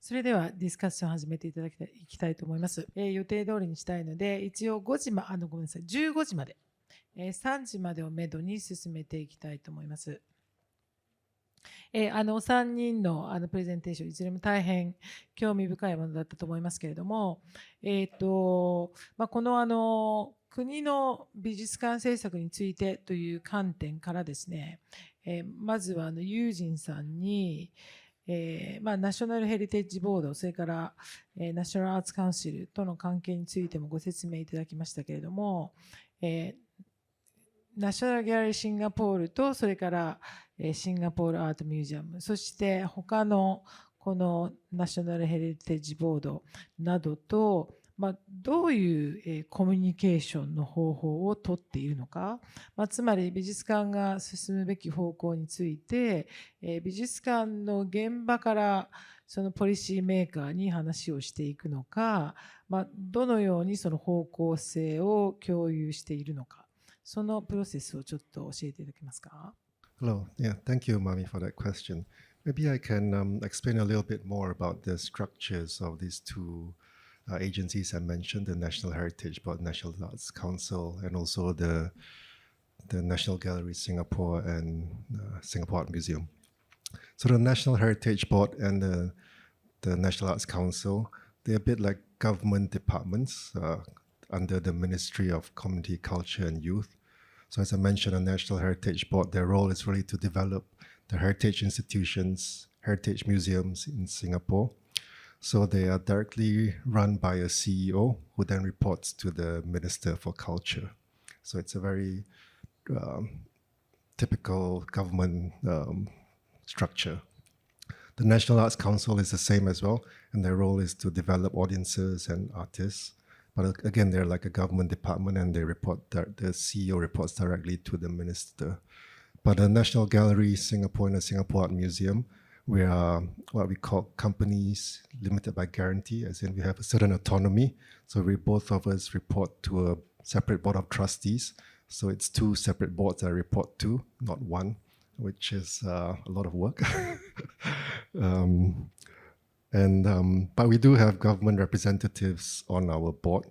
それではディスカッションを始めていきたいと思います。予定通りにしたいので、一応ごめんなさい、15時まで、3時までをめどに進めていきたいと思います。3人のプレゼンテーション、いずれも大変興味深いものだったと思いますけれども、この国の美術館政策についてという観点からですね、まずはユージンさんに、ナショナルヘリテージボード、それから、ナショナルアーツカウンシルとの関係についてもご説明いただきましたけれども、ナショナルギャラリーシンガポールと、それからシンガポールアートミュージアム、そして他のこのナショナルヘリテージボードなどと、どういうコミュニケーションの方法をとっているのか、つまり美術館が進むべき方向について、美術館の現場からそのポリシーメーカーに話をしていくのか、どのようにその方向性を共有しているのか、そのプロセスをちょっと教えていただけますか。Hello. Yeah, thank you, Mami, for that question. Maybe I can explain a little bit more about the structures of these two agencies I mentioned, the National Heritage Board, National Arts Council, and also the National Gallery Singapore and Singapore Art Museum. So the National Heritage Board and the National Arts Council, they're a bit like government departments under the Ministry of Community, Culture and Youth. So as I mentioned, the National Heritage Board, their role is really to develop the heritage institutions, heritage museums in Singapore. So they are directly run by a CEO who then reports to the Minister for Culture. So it's a very typical government structure. The National Arts Council is the same as well, and their role is to develop audiences and artists. But again, they're like a government department, and the CEO reports directly to the minister. But the National Gallery Singapore and the Singapore Art Museum, we are what we call companies limited by guarantee, as in we have a certain autonomy. So both of us report to a separate board of trustees. So it's two separate boards I report to, not one, which is a lot of work. But we do have government representatives on our board.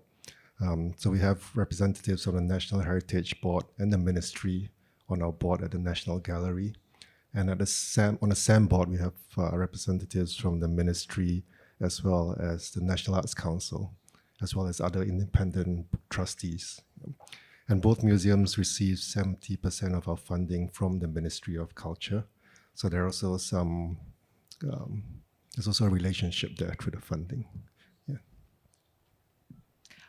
So we have representatives from the National Heritage Board and the Ministry on our board at the National Gallery. And on the SAM board, we have representatives from the Ministry as well as the National Arts Council, as well as other independent trustees. And both museums receive 70% of our funding from the Ministry of Culture. So there are also there's also a relationship there through the funding. Yeah.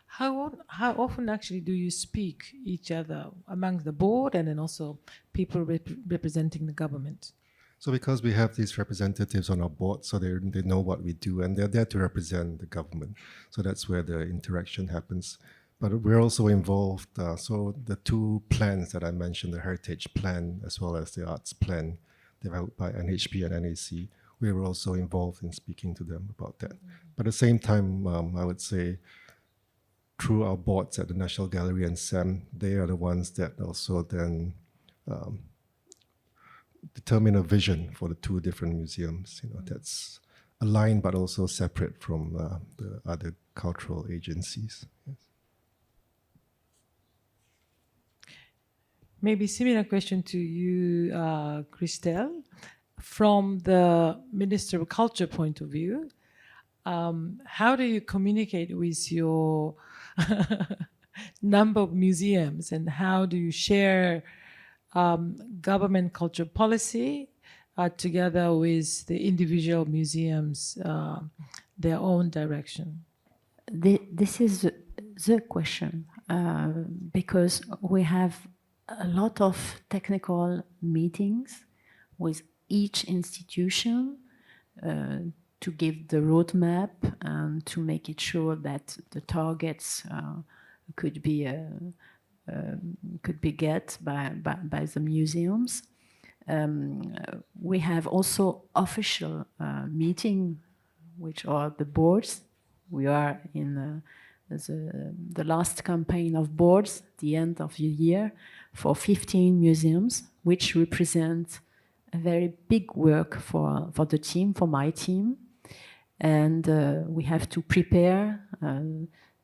How often actually do you speak each other among the board and then also people representing the government? So because we have these representatives on our board, so they know what we do and they're there to represent the government. So that's where the interaction happens. But we're also involved, so the two plans that I mentioned, the heritage plan as well as the arts plan developed by NHB and NAC, we were also involved in speaking to them about that. But at the same time, I would say through our boards at the National Gallery and SAM, they are the ones that also then determine a vision for the two different museums, that's aligned but also separate from the other cultural agencies. Yes. Maybe similar question to you, Christelle. From the Minister of Culture point of view, how do you communicate with your number of museums, and how do you share government culture policy together with the individual museums, their own direction? This is the question, because we have a lot of technical meetings with each institution to give the roadmap and to make it sure that the targets could be get by the museums. We have also official meeting, which are the boards. We are in the last campaign of boards, the end of the year, for 15 museums, which represent a very big work for the team, for my team. and we have to prepare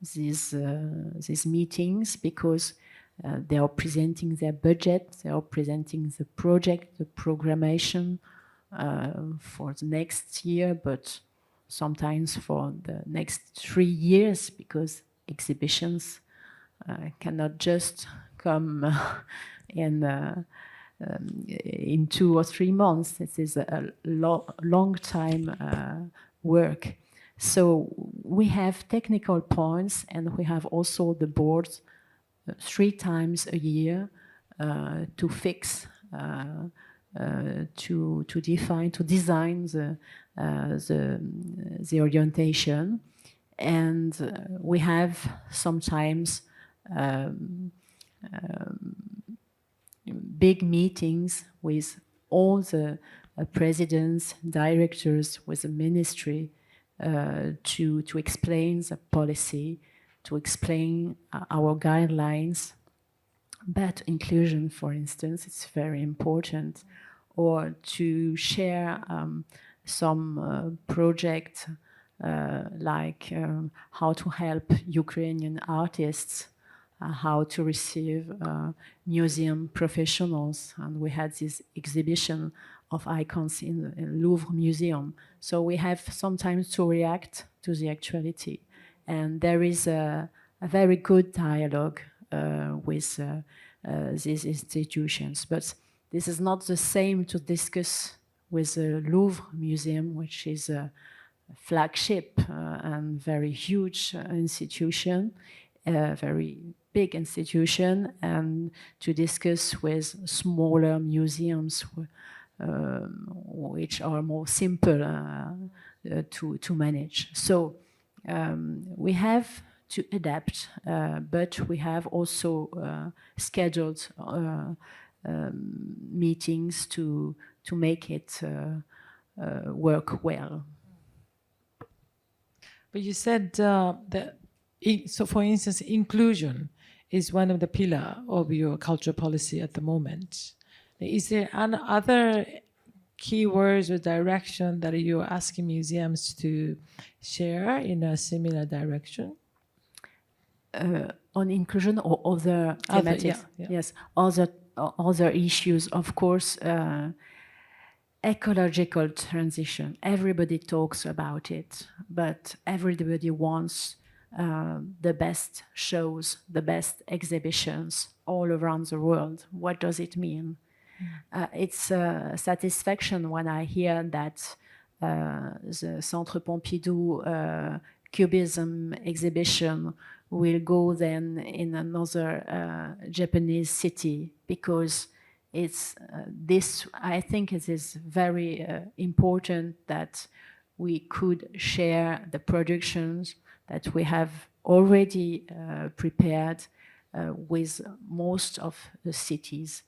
these meetings because they are presenting their budget, they are presenting the project, the programmation for the next year, but sometimes for the next 3 years, because exhibitions cannot just come in 2 or 3 months. This is a long time work. So we have technical points, and we have also the boards 3 times a year to fix, to define, to design the orientation. And we have sometimes big meetings with all the presidents, directors, with the ministry to explain the policy, to explain our guidelines. But inclusion, for instance, it's very important, or to share some project like how to help Ukrainian artists, how to receive museum professionals. And we had this exhibition of icons in Louvre Museum. So we have sometimes to react to the actuality. And there is a very good dialogue with these institutions. But this is not the same to discuss with the Louvre Museum, which is a flagship and very huge institution, very big institution, and to discuss with smaller museums which are more simple to manage. So we have to adapt, but we have also scheduled meetings to make it work well. But you said that, so for instance, inclusion is one of the pillars of your cultural policy at the moment. Is there other keywords or direction that you're asking museums to share in a similar direction? On inclusion or other thematics? Yes, other issues, of course. Ecological transition, everybody talks about it, but everybody wants the best shows, the best exhibitions all around the world. What does it mean? It's a satisfaction when I hear that the Centre Pompidou Cubism exhibition will go then in another Japanese city, because it's this, I think it is very important that we could share the productions that we have already prepared with most of the cities.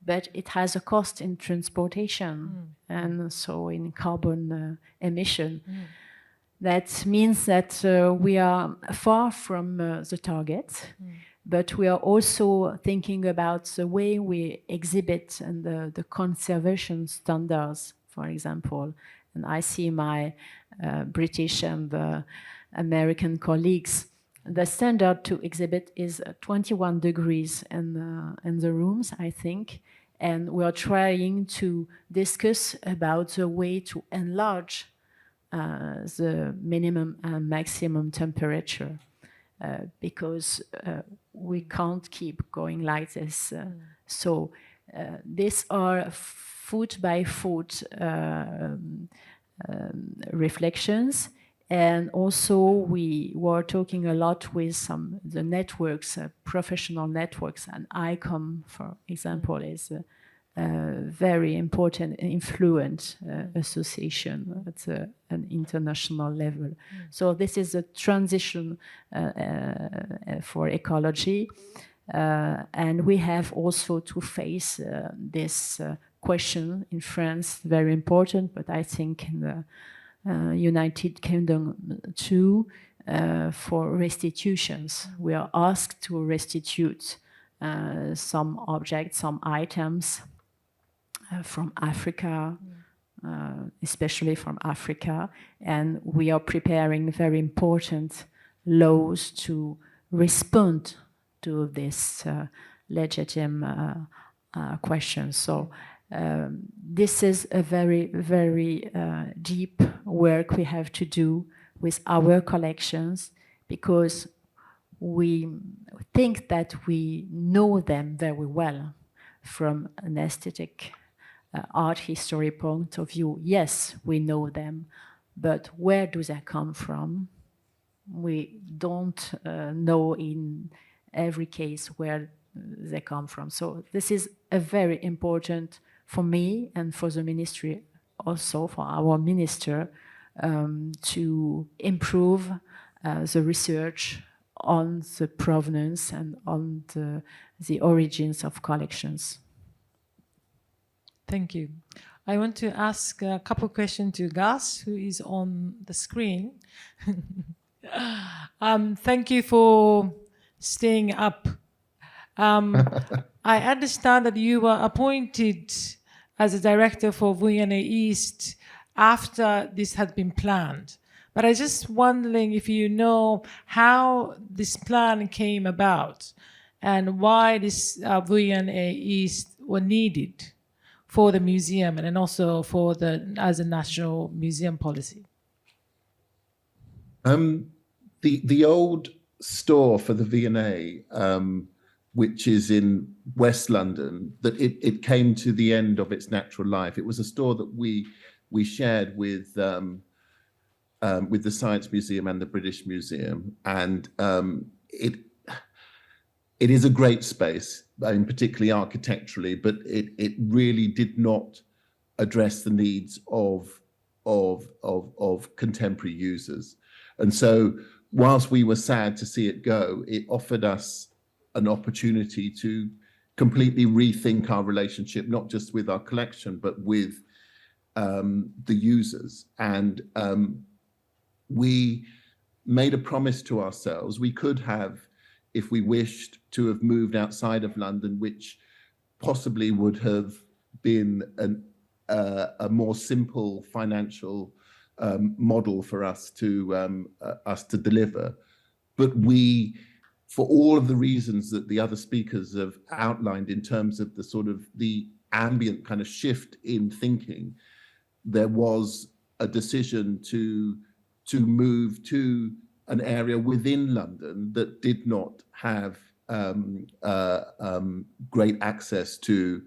But it has a cost in transportation and so in carbon emission. That means that we are far from the target. But we are also thinking about the way we exhibit and the conservation standards, for example. And I see my British and American colleagues. The standard to exhibit is 21 degrees in the rooms, I think. And we are trying to discuss about the way to enlarge the minimum and maximum temperature. Because we can't keep going like this. So these are foot by foot reflections. And also we were talking a lot with the networks, professional networks, and ICOM, for example, is a very important and influent association at an international level. So this is a transition for ecology. And we have also to face this question in France, very important, but I think in the United Kingdom too, for restitutions. We are asked to restitute some objects, some items from Africa, especially from Africa, and we are preparing very important laws to respond to this legitimate question. So this is a very, very deep work we have to do with our collections, because we think that we know them very well from an aesthetic art history point of view. Yes, we know them, but where do they come from? We don't know in every case where they come from. So this is a very important for me and for the ministry, also for our minister, to improve the research on the provenance and on the origins of collections. Thank you. I want to ask a couple questions to Gus, who is on the screen. Thank you for staying up. I understand that you were appointed as a director for V&A East after this had been planned. But I just wondering if you know how this plan came about and why this V&A East were needed for the museum and also for as a national museum policy. The old store for the V&A, which is in West London, that it came to the end of its natural life. It was a store that we shared with the Science Museum and the British Museum, and it is a great space, I mean, particularly architecturally, but it really did not address the needs of contemporary users. And so whilst we were sad to see it go, it offered us an opportunity to completely rethink our relationship, not just with our collection, but with the users. And we made a promise to ourselves. We could have, if we wished, to have moved outside of London, which possibly would have been a more simple financial model for us to deliver. But we, for all of the reasons that the other speakers have outlined in terms of the sort of the ambient kind of shift in thinking, there was a decision to move to an area within London that did not have great access to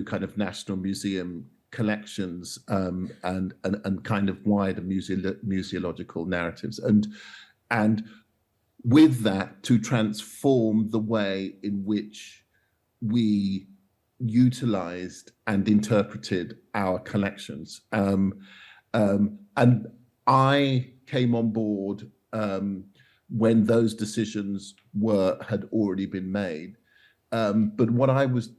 kind of national museum collections and kind of wider museological narratives, and with that, to transform the way in which we utilized and interpreted our collections. And I came on board when those decisions had already been made. But what I was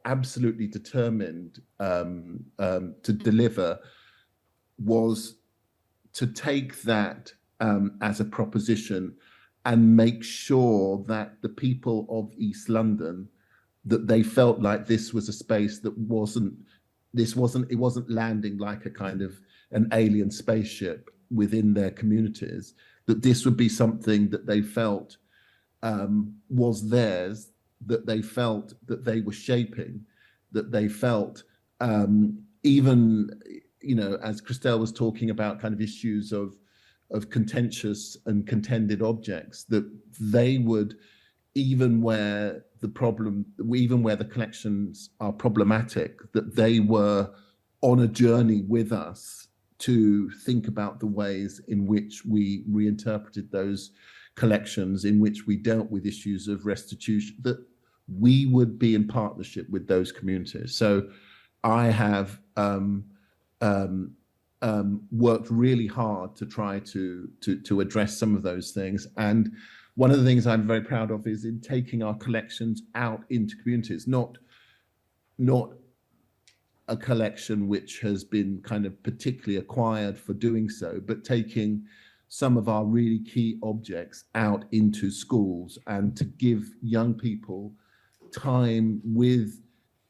absolutely determined to deliver was to take that as a proposition and make sure that the people of East London, that they felt like this was a space that it wasn't landing like a kind of an alien spaceship within their communities, that this would be something that they felt was theirs, that they felt that they were shaping, that they felt even, as Christelle was talking about kind of issues of contentious and contended objects, that they would, even where the collections are problematic, that they were on a journey with us to think about the ways in which we reinterpreted those collections, in which we dealt with issues of restitution, that we would be in partnership with those communities. So I have worked really hard to try to address some of those things. And one of the things I'm very proud of is in taking our collections out into communities, not a collection which has been kind of particularly acquired for doing so, but taking some of our really key objects out into schools and to give young people time with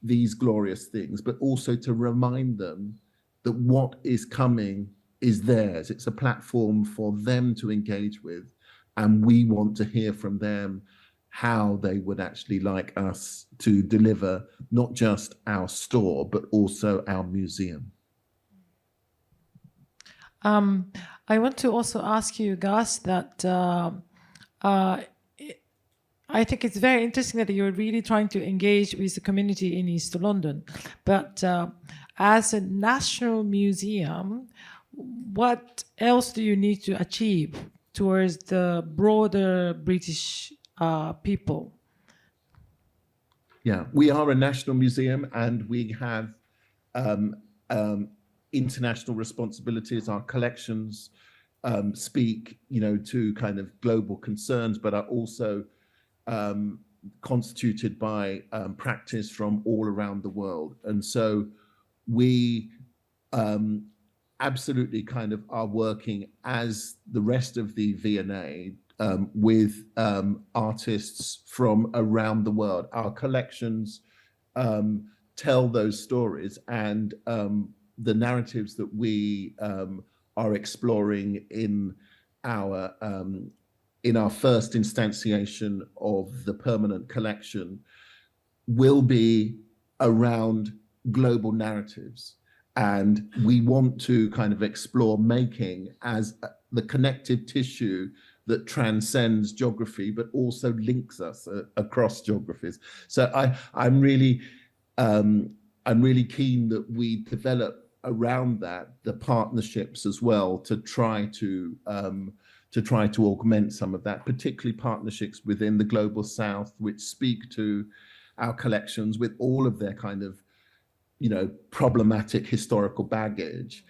these glorious things, but also to remind them that what is coming is theirs. It's a platform for them to engage with, and we want to hear from them how they would actually like us to deliver not just our store, but also our museum. I want to also ask you, Gus, that I think it's very interesting that you're really trying to engage with the community in East London. But as a national museum, what else do you need to achieve towards the broader British people? Yeah, we are a national museum and we have international responsibilities. Our collections speak, to kind of global concerns, but are also constituted by practice from all around the world. And so we absolutely kind of are working as the rest of the V&A with artists from around the world. Our collections tell those stories, and the narratives that we are exploring in our first instantiation of the permanent collection will be around global narratives. And we want to kind of explore making as the connective tissue that transcends geography, but also links us across geographies. So I'm really keen that we develop around that the partnerships as well to try to augment some of that, particularly partnerships within the Global South, which speak to our collections with all of their kind of, problematic historical baggage,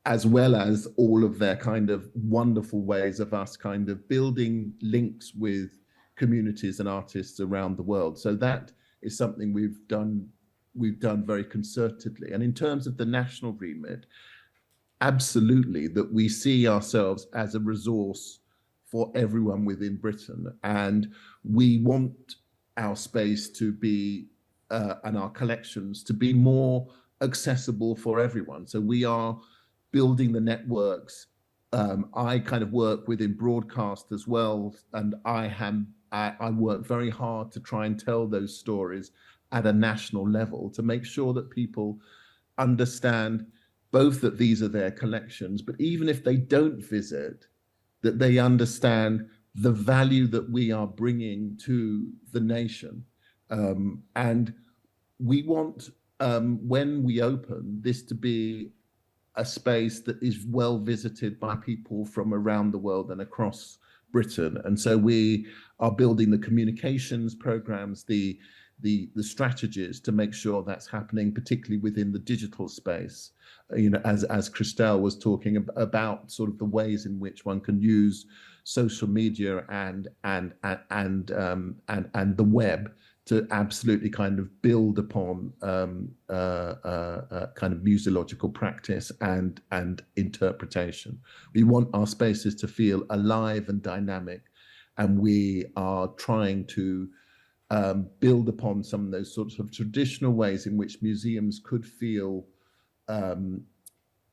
as well as all of their kind of wonderful ways of us kind of building links with communities and artists around the world. So that is something we've done very concertedly. And in terms of the national remit, absolutely, that we see ourselves as a resource for everyone within Britain. And we want our space to be, and our collections to be more accessible for everyone. So we are building the networks. I kind of work within broadcast as well. And I work very hard to try and tell those stories at a national level to make sure that people understand both that these are their collections, but even if they don't visit, that they understand the value that we are bringing to the nation. And we want, when we open, this to be a space that is well visited by people from around the world and across Britain. And so we are building the communications programs, the strategies to make sure that's happening, particularly within the digital space. As Christelle was talking about, sort of the ways in which one can use social media and the web to absolutely kind of build upon kind of museological practice and interpretation. We want our spaces to feel alive and dynamic, and we are trying to build upon some of those sorts of traditional ways in which museums could feel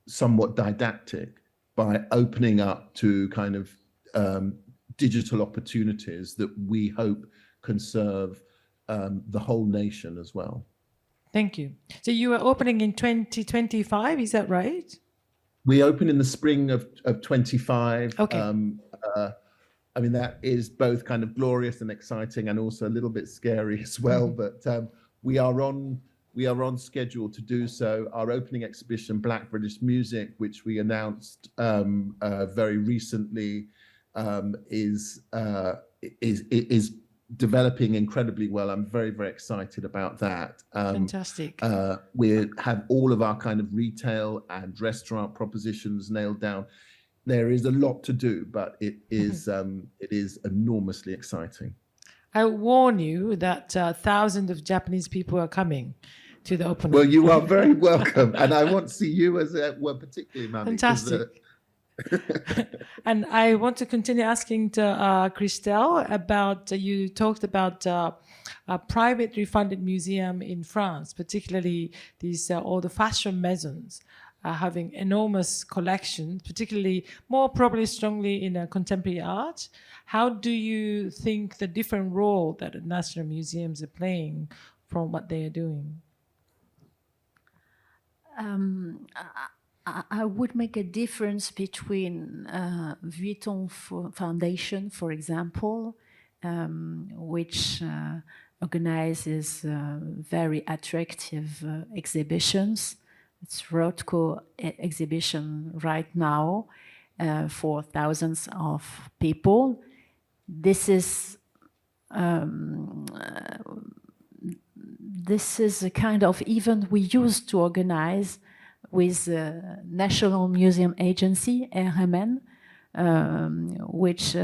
somewhat didactic by opening up to kind of digital opportunities that we hope can serve the whole nation as well. Thank you. So you are opening in 2025, is that right? We open in the spring of 25. Okay. I mean, that is both kind of glorious and exciting and also a little bit scary as well. But we are on schedule to do so. Our opening exhibition, Black British Music, which we announced very recently, is developing incredibly well. I'm very, very excited about that. Fantastic. We have all of our kind of retail and restaurant propositions nailed down. There is a lot to do, but it is enormously exciting. I warn you that thousands of Japanese people are coming to the opening. Well, you are very welcome, and I want to see you as well, particularly, Mami. Fantastic. And I want to continue asking to Christelle about, you talked about a private refunded museum in France, particularly these all the fashion maisons. having enormous collections, particularly more probably strongly in contemporary art. How do you think the different role that the national museums are playing from what they are doing? I would make a difference between Vuitton Foundation, for example, which organizes very attractive exhibitions. It's Rothko exhibition right now for thousands of people. This is a kind of event we used to organize with the National Museum Agency, RMN, which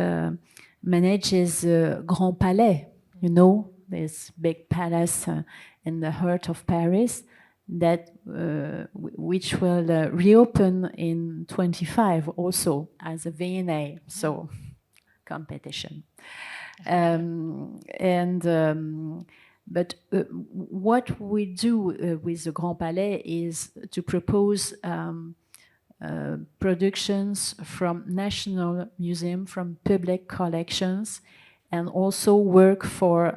manages Grand Palais, you know, this big palace in the heart of Paris, that which will reopen in 25 also as a V&A, so competition. But what we do with the Grand Palais is to propose productions from national museum, from public collections, and also work for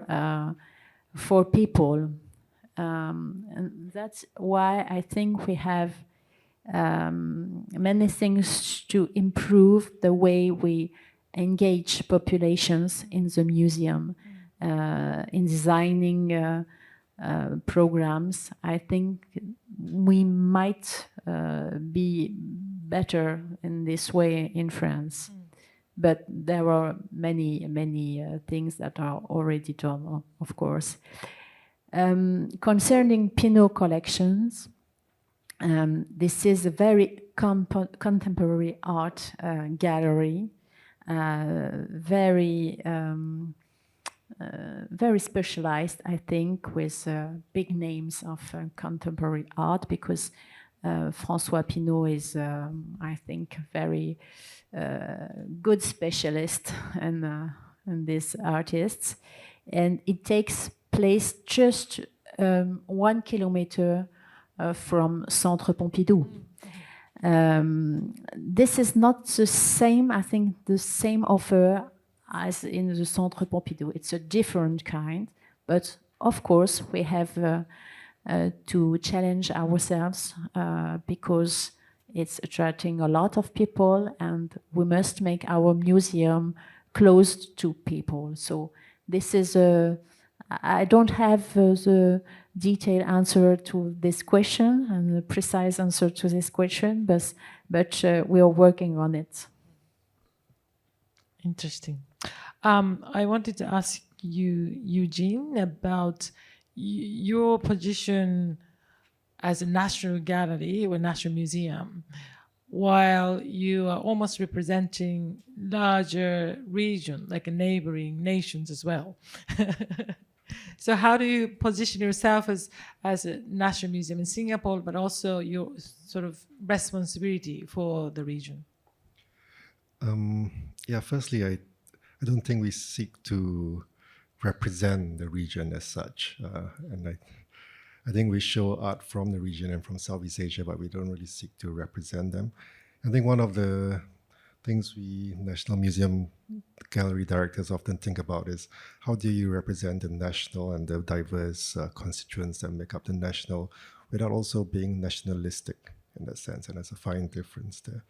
people. And that's why I think we have many things to improve the way we engage populations in the museum. In designing programs, I think we might be better in this way in France. But there are many things that are already done, of course. Concerning Pinault collections, this is a very contemporary art gallery, very specialized, I think, with big names of contemporary art, because François Pinault is, I think, a very good specialist in these artists. And it takes place just 1 kilometer from Centre Pompidou. This is not the same, I think, the same offer as in the Centre Pompidou. It's a different kind, but of course we have to challenge ourselves because it's attracting a lot of people, and we must make our museum close to people. So this is I don't have the detailed answer to this question and the precise answer to this question, but we are working on it. Interesting. I wanted to ask you, Eugene, about your position as a national gallery or national museum, while you are almost representing larger region, like a neighboring nations as well. So how do you position yourself as a national museum in Singapore, but also your sort of responsibility for the region? Yeah, firstly, I don't think we seek to represent the region as such. And I think we show art from the region and from Southeast Asia, but we don't really seek to represent them. I think one of the things we National Museum gallery directors often think about is how do you represent the national and the diverse constituents that make up the national without also being nationalistic in that sense, and there's a fine difference there.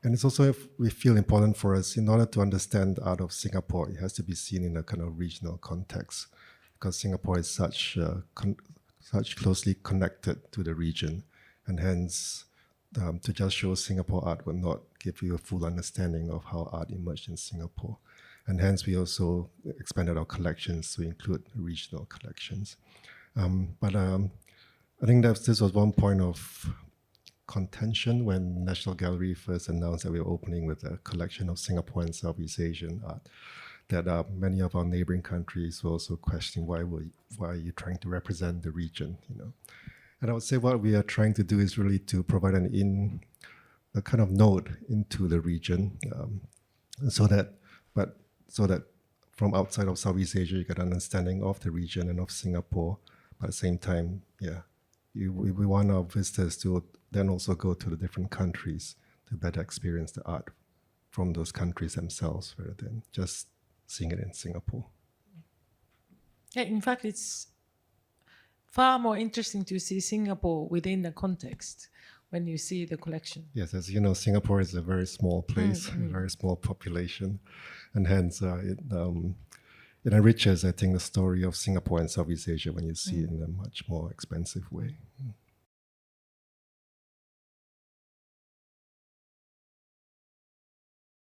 And it's also, if we feel important for us, in order to understand the art of Singapore, it has to be seen in a kind of regional context, because Singapore is such closely connected to the region, and hence to just show Singapore art would not give you a full understanding of how art emerged in Singapore. And hence we also expanded our collections to include regional collections. But I think this was one point of contention when National Gallery first announced that we were opening with a collection of Singapore and Southeast Asian art, that many of our neighboring countries were also questioning why are you trying to represent the region, you know. And I would say what we are trying to do is really to provide a kind of node into the region, so that from outside of Southeast Asia you get an understanding of the region and of Singapore, but at the same time, yeah, we want our visitors to then also go to the different countries to better experience the art from those countries themselves rather than just seeing it in Singapore. Yeah, in fact, it's far more interesting to see Singapore within the context when you see the collection. Yes, as you know, Singapore is a very small place, a very small population, and hence it enriches, I think, the story of Singapore and Southeast Asia when you see it in a much more expansive way.